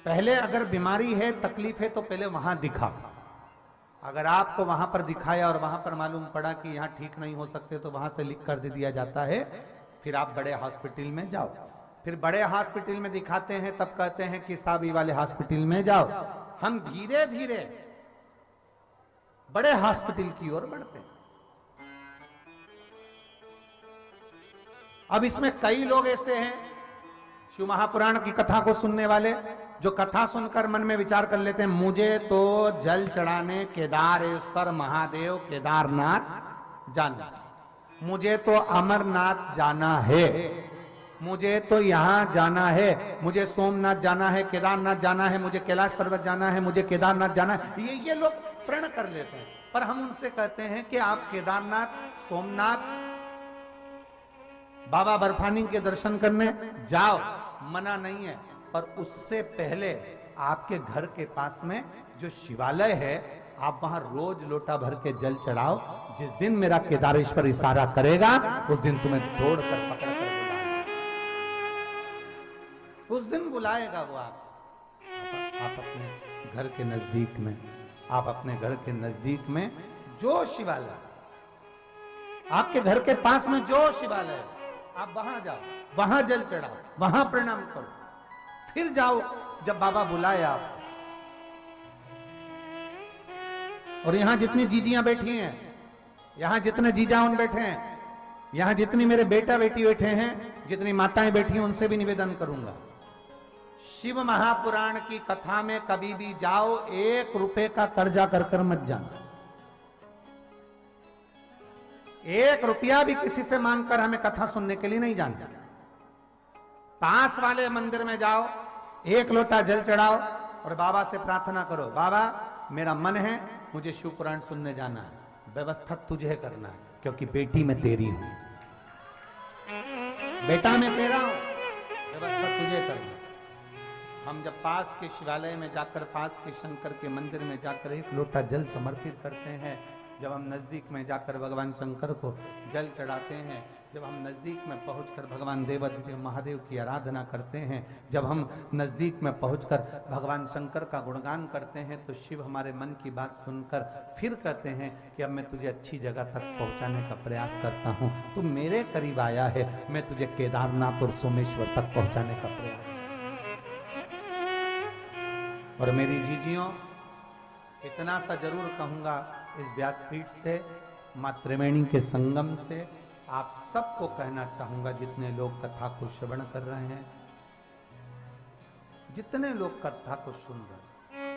पहले अगर बीमारी है, तकलीफ है, तो पहले वहां दिखाओ। अगर आपको वहां पर दिखाया और वहां पर मालूम पड़ा कि यहां ठीक नहीं हो सकते, तो वहां से लिख कर दे दिया जाता है, फिर आप बड़े हॉस्पिटल में जाओ। फिर बड़े हॉस्पिटल में दिखाते हैं, तब कहते हैं कि साबी वाले हॉस्पिटल में जाओ। हम धीरे धीरे बड़े हॉस्पिटल की ओर बढ़ते हैं। अब इसमें कई लोग ऐसे हैं, शिव महापुराण की कथा को सुनने वाले, जो कथा सुनकर मन में विचार कर लेते हैं, मुझे तो जल चढ़ाने केदारेश्वर महादेव केदारनाथ जाना, मुझे तो अमरनाथ जाना है, मुझे तो यहां जाना है, मुझे सोमनाथ जाना है, केदारनाथ जाना है, मुझे कैलाश पर्वत जाना है, मुझे केदारनाथ जाना है। ये लोग प्रण कर लेते हैं। पर हम उनसे कहते हैं कि आप केदारनाथ, सोमनाथ, बाबा बर्फानी के दर्शन करने जाओ, मना नहीं है, पर उससे पहले आपके घर के पास में जो शिवालय है, आप वहां रोज लोटा भर के जल चढ़ाओ। जिस दिन मेरा केदारेश्वर इशारा करेगा, उस दिन तुम्हें दौड़ कर पकड़ कर बुलाएगा। उस दिन बुलाएगा वो आप अपने घर के नजदीक में, आप अपने घर के नजदीक में जो शिवालय, आपके घर के पास में जो शिवालय है, आप वहां जाओ, वहां जल चढ़ाओ, वहां प्रणाम करो, फिर जाओ जब बाबा बुलाए आप। और यहां जितनी जीजियां बैठी हैं, यहां जितने जीजाउन बैठे हैं, यहां जितनी मेरे बेटा बेटी बैठे हैं, जितनी माताएं बैठी हैं, उनसे भी निवेदन करूंगा, शिव महापुराण की कथा में कभी भी जाओ, 1 रुपए का कर्जा कर कर मत जाना। 1 रुपया भी किसी से मांगकर हमें कथा सुनने के लिए नहीं जाना। पास वाले मंदिर में जाओ, 1 लोटा जल चढ़ाओ और बाबा से प्रार्थना करो, बाबा मेरा मन है, मुझे शिव पुराण सुनने जाना है, व्यवस्था तुझे करना है, क्योंकि बेटी मैं तेरी हूं, बेटा मैं तेरा हूं, व्यवस्था तुझे करना। हम जब पास के शिवालय में जाकर, पास के शंकर के मंदिर में जाकर 1 लोटा जल समर्पित करते हैं, जब हम नजदीक में जाकर भगवान शंकर को जल चढ़ाते हैं, जब हम नजदीक में पहुंचकर भगवान देवाधिदेव महादेव की आराधना करते हैं, जब हम नजदीक में पहुंचकर भगवान शंकर का गुणगान करते हैं, तो शिव हमारे मन की बात सुनकर फिर कहते हैं कि अब मैं तुझे अच्छी जगह तक पहुंचाने का प्रयास करता हूं, तू मेरे करीब आया है, मैं तुझे केदारनाथ और सोमेश्वर तक पहुंचाने का प्रयास। और मेरी जीजियों, इतना सा जरूर कहूंगा इस व्यासपीठ से, मां त्रिवेणी के संगम से आप सबको कहना चाहूंगा, जितने लोग कथा को श्रवण कर रहे हैं, जितने लोग कथा को सुन रहे हैं,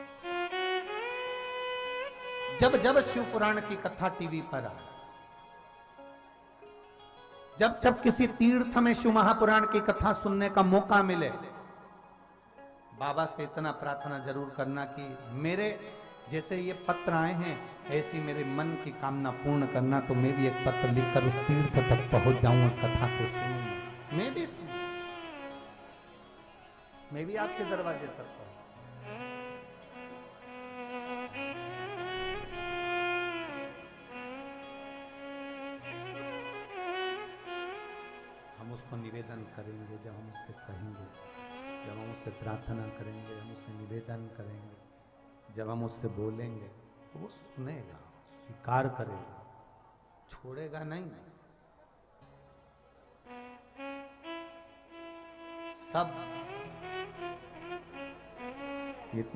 जब जब शिव पुराण की कथा टीवी पर आए, जब जब किसी तीर्थ में शिव महापुराण की कथा सुनने का मौका मिले, बाबा से इतना प्रार्थना जरूर करना कि मेरे जैसे ये पत्र आए हैं, ऐसी मेरे मन की कामना पूर्ण करना, तो मैं भी एक पत्र लिखकर उस तीर्थ तक पहुंच जाऊंगा, कथा को सुनूंगा, मैं भी सुनूंगा, मैं भी आपके दरवाजे तक पहुंच। हम उसको निवेदन करेंगे, जब हम उससे कहेंगे, जब हम उससे प्रार्थना करेंगे, हम उससे निवेदन करेंगे, जब हम उससे बोलेंगे, तो वो सुनेगा, स्वीकार करेगा, छोड़ेगा नहीं। सब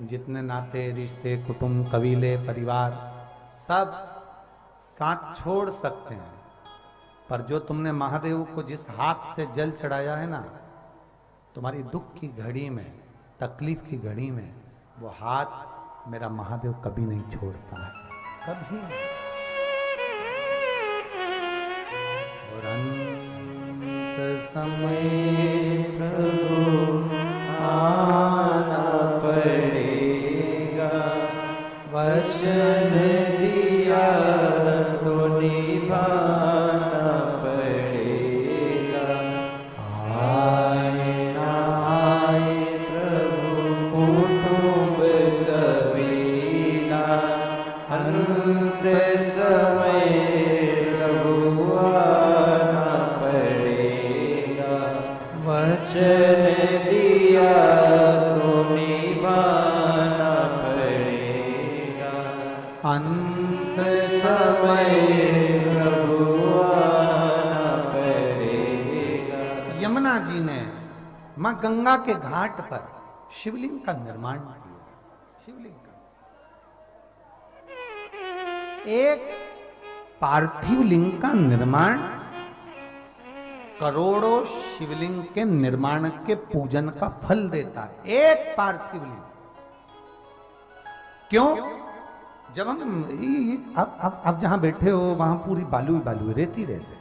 जितने नाते रिश्ते, कुटुंब, कबीले, परिवार, सब साथ छोड़ सकते हैं, पर जो तुमने महादेव को जिस हाथ से जल चढ़ाया है ना, तुम्हारी दुख की घड़ी में, तकलीफ की घड़ी में, वो हाथ मेरा महादेव कभी नहीं छोड़ता है, कभी नहीं। और अंत समय प्रभु आना पड़ेगा, वचन दिया तो निभाना पड़ेगा, आए ना आए प्रभु कुटुंब कबीला, अंत समय प्रभु आना पड़ेगा, वचन दिया तो निभाना पड़ेगा, अंत समय प्रभु आना पड़ेगा। यमुना जी ने मां गंगा के घाट पर शिवलिंग का निर्माण किया। शिवलिंग का एक पार्थिव लिंग का निर्माण करोड़ों शिवलिंग के निर्माण के पूजन का फल देता है। एक पार्थिव लिंग क्यों? जब हम आप जहां बैठे हो वहां पूरी बालू ही बालू, रेती रहते।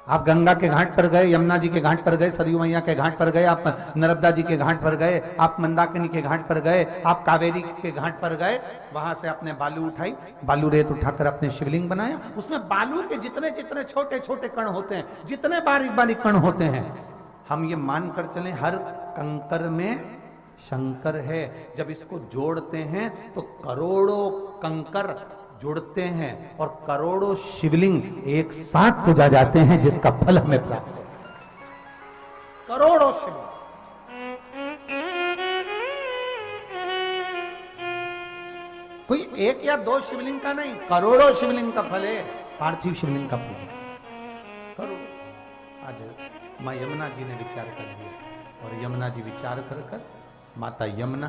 आप गंगा के घाट पर गए, यमुना जी के घाट पर गए, सरयू मैया के घाट पर गए, आप नर्मदा जी के घाट पर गए, आप मंदाकिनी के घाट पर गए, आप कावेरी के घाट पर गए, वहां से आपने बालू उठाई, बालू रेत उठाकर अपने शिवलिंग बनाया। उसमें बालू के जितने जितने छोटे छोटे कण होते हैं, जितने बारीक बारीक कण होते हैं, हम ये मानकर चलें हर कंकर में शंकर है। जब इसको जोड़ते हैं तो करोड़ों कंकर जुड़ते हैं और करोड़ों शिवलिंग एक साथ पूजा जाते हैं, जिसका फल हमें प्राप्त है। करोड़ों शिवलिंग, कोई एक या दो शिवलिंग का नहीं, करोड़ों शिवलिंग का फल है पार्थिव शिवलिंग का पूजा। करोड़। आज मां यमुना जी ने विचार कर लिया और यमुना जी विचार कर कर माता यमुना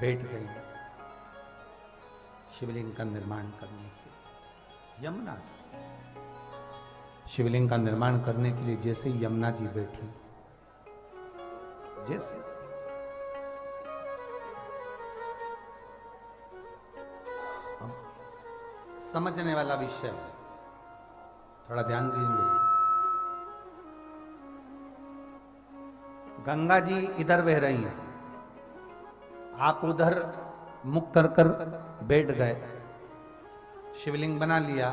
बैठ गई शिवलिंग का निर्माण करने के लिए। यमुना शिवलिंग का निर्माण करने के लिए जैसे यमुना जी बैठी, जैसे समझने वाला विषय है, थोड़ा ध्यान देंगे। गंगा जी इधर बह रही हैं, आप उधर मुख कर कर बैठ गए, शिवलिंग बना लिया।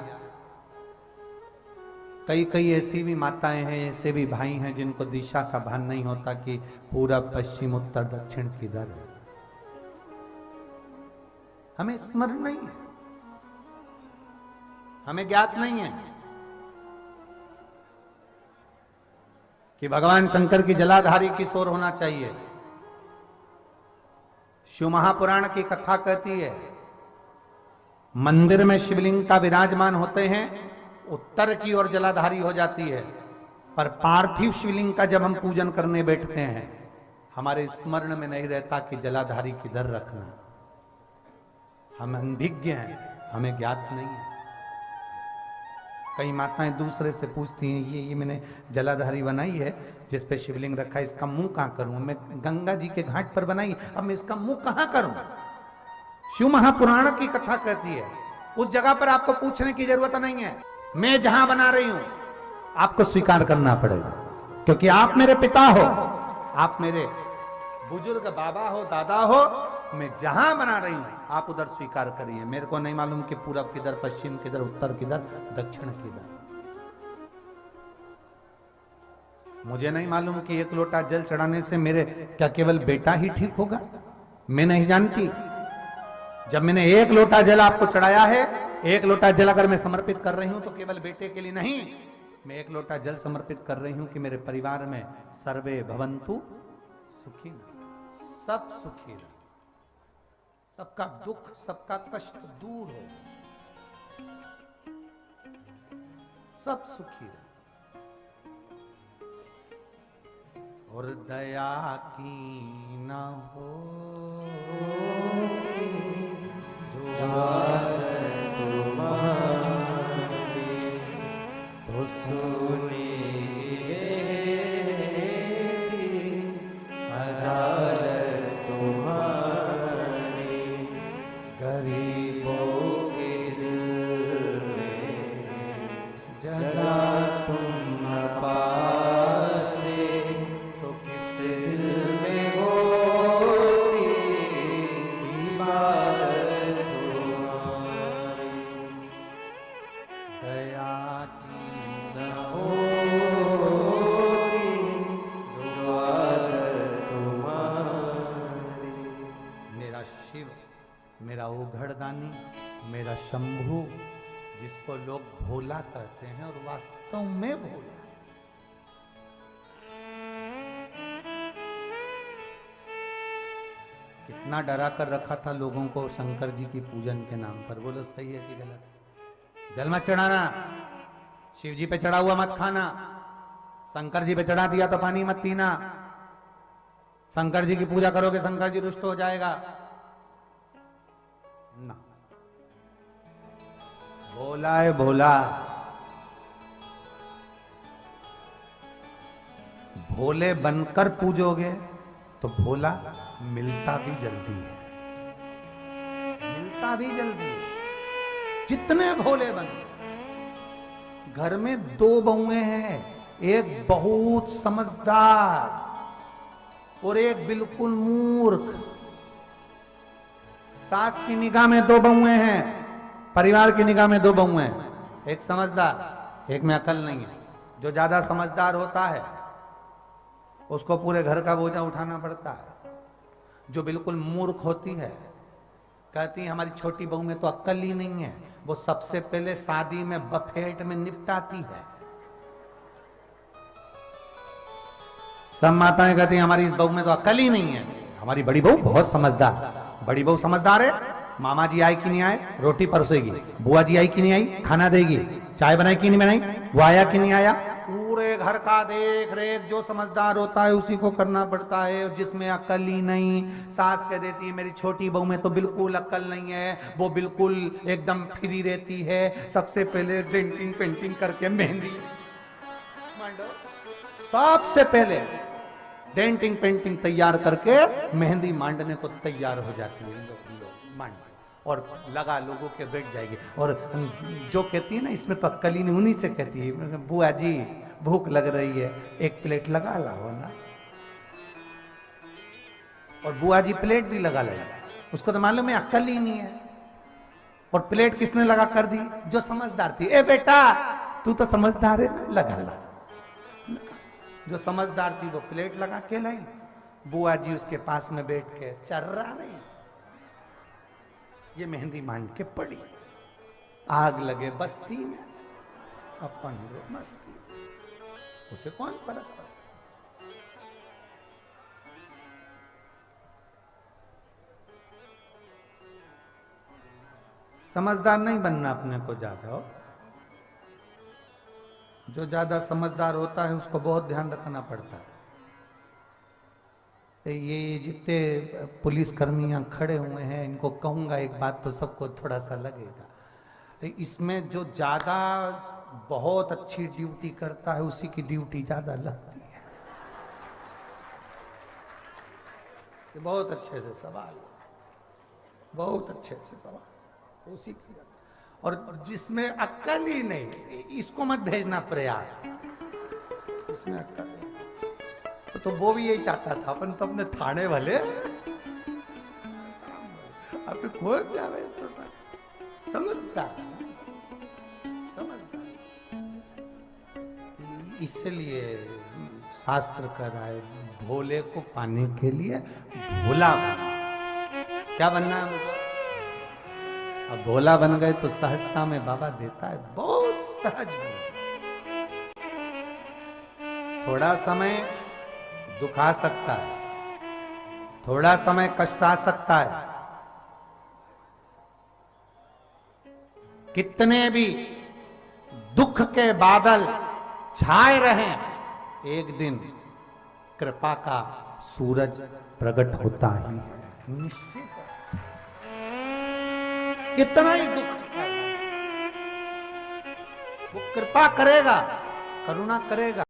कई कई ऐसी भी माताएं हैं, ऐसे भी भाई हैं जिनको दिशा का भान नहीं होता कि पूरब पश्चिम उत्तर दक्षिण किधर है। हमें स्मरण नहीं है, हमें ज्ञात नहीं है कि भगवान शंकर की जलाधारी किस ओर होना चाहिए। शिव महापुराण की कथा कहती है मंदिर में शिवलिंग का विराजमान होते हैं, उत्तर की ओर जलाधारी हो जाती है, पर पार्थिव शिवलिंग का जब हम पूजन करने बैठते हैं हमारे स्मरण में नहीं रहता कि जलाधारी किधर रखना। हम अनभिज्ञ हैं, हमें ज्ञात नहीं है। कई माताएं दूसरे से पूछती हैं ये मैंने जलाधारी बनाई है जिस पे शिवलिंग रखा है, इसका मुंह कहां करूं? मैं गंगा जी के घाट पर बनाई, अब मैं इसका मुंह कहां करूं? शिव महापुराण की कथा कहती है उस जगह पर आपको पूछने की जरूरत नहीं है। मैं जहां बना रही हूं आपको स्वीकार करना पड़ेगा, क्योंकि आप मेरे पिता हो, आप मेरे बुजुर्ग बाबा हो, दादा हो। मैं जहां बना रही हूं आप उधर स्वीकार करिए। मेरे को नहीं मालूम कि पूरब किधर, पश्चिम किधर, उत्तर किधर, दक्षिण किधर। मुझे नहीं मालूम कि एक लोटा जल चढ़ाने से मेरे क्या केवल बेटा ही ठीक होगा, मैं नहीं जानती। जब मैंने एक लोटा जल आपको चढ़ाया है, एक लोटा जल अगर मैं समर्पित कर रही हूं तो केवल बेटे के लिए नहीं, मैं एक लोटा जल समर्पित कर रही हूं कि मेरे परिवार में सर्वे भवन्तु सुखी, सब सुखी रहे, सबका दुख सबका कष्ट दूर हो, सब सुखी रहे। और दया की न हो जो तुम्हारी तो सुनी मेरा शंभू, जिसको लोग भोला कहते हैं और वास्तव में भोला। कितना डरा कर रखा था लोगों को शंकर जी की पूजन के नाम पर। बोलो सही है कि गलत? जल मत चढ़ाना, शिव जी पे चढ़ा हुआ मत खाना, शंकर जी पे चढ़ा दिया तो पानी मत पीना, शंकर जी की पूजा करोगे शंकर जी रुष्ट हो जाएगा ना। भोला है भोला, भोले बनकर पूजोगे तो भोला मिलता भी जल्दी है, मिलता भी जल्दी है। जितने भोले बने, घर में दो बहुएं हैं, एक बहुत समझदार और एक बिल्कुल मूर्ख। सास की निगाह में दो बहुएं हैं, परिवार की निगाह में दो बहुएं हैं, एक समझदार एक में अकल नहीं है। जो ज्यादा समझदार होता है उसको पूरे घर का बोझा उठाना पड़ता है। जो बिल्कुल मूर्ख होती है, कहती है हमारी छोटी बहू में तो अक्ल ही नहीं है, वो सबसे पहले शादी में बफेट में निपटाती है। सब माताएं कहती हैं हमारी इस बहू में तो अक्ल ही नहीं है, हमारी बड़ी बहू बहुत समझदार। बड़ी बहू समझदार है, मामा जी आए कि नहीं आए, रोटी परोसेगी, बुआ जी आई कि नहीं आई, खाना देगी, चाय बनाई कि नहीं बनाई, वो आया कि नहीं आया, पूरे घर का देख रेख जो समझदार होता है उसी को करना पड़ता है। और जिसमें अक्ल ही नहीं, सास कह देती है मेरी छोटी बहू में तो बिल्कुल अक्ल नहीं है, वो बिल्कुल एकदम फ्री रहती है, सबसे पहले डेंटिंग पेंटिंग करके मेहंदी, सबसे पहले डेंटिंग पेंटिंग तैयार करके मेहंदी मांडने को तैयार हो जाती है। मांड और लगा लोगों के बैठ जाएगी। और जो कहती है ना इसमें तो अक्ल ही नहीं, उन्हीं से कहती है बुआ जी भूख लग रही है, एक प्लेट लगा लाओ ना। और बुआ जी प्लेट भी लगा ले, उसको तो मालूम है अक्ल ही नहीं है। और प्लेट किसने लगा कर दी, जो समझदार थी, ए बेटा तू तो समझदार है ना, लगा ला। जो समझदार थी वो प्लेट लगा के लाई, बुआ जी उसके पास में बैठ के चर्रा रही, ये मेहंदी मांड के पड़ी। आग लगे बस्ती में, अपन मस्ती, उसे कौन फर्क पड़ा। समझदार नहीं बनना अपने को ज्यादा हो। जो ज्यादा समझदार होता है उसको बहुत ध्यान रखना पड़ता है। ये जितने पुलिसकर्मियां खड़े हुए हैं इनको कहूंगा एक बात तो सबको थोड़ा सा लगेगा, इसमें जो ज्यादा बहुत अच्छी ड्यूटी करता है उसी की ड्यूटी ज्यादा लगती है। बहुत अच्छे से सवाल, बहुत अच्छे से सवाल उसी की। और जिसमें अक्ल ही नहीं, इसको मत भेजना प्रयास, इसमें अक्ल नहीं। तो वो भी यही चाहता था, अपन तो अपने थाने वाले अपने खोल क्या समझता समझता। इसलिए शास्त्र कर रहा है भोले को पाने के लिए भोला बनना। क्या बनना है मुझे? अब भोला बन गए तो सहजता में बाबा देता है, बहुत सहज बन। थोड़ा समय दुख आ सकता है, थोड़ा समय कष्ट आ सकता है, कितने भी दुख के बादल छाए रहें, एक दिन कृपा का सूरज प्रकट होता ही है। निश्चित कितना ही दुख वो कृपा करेगा, करुणा करेगा।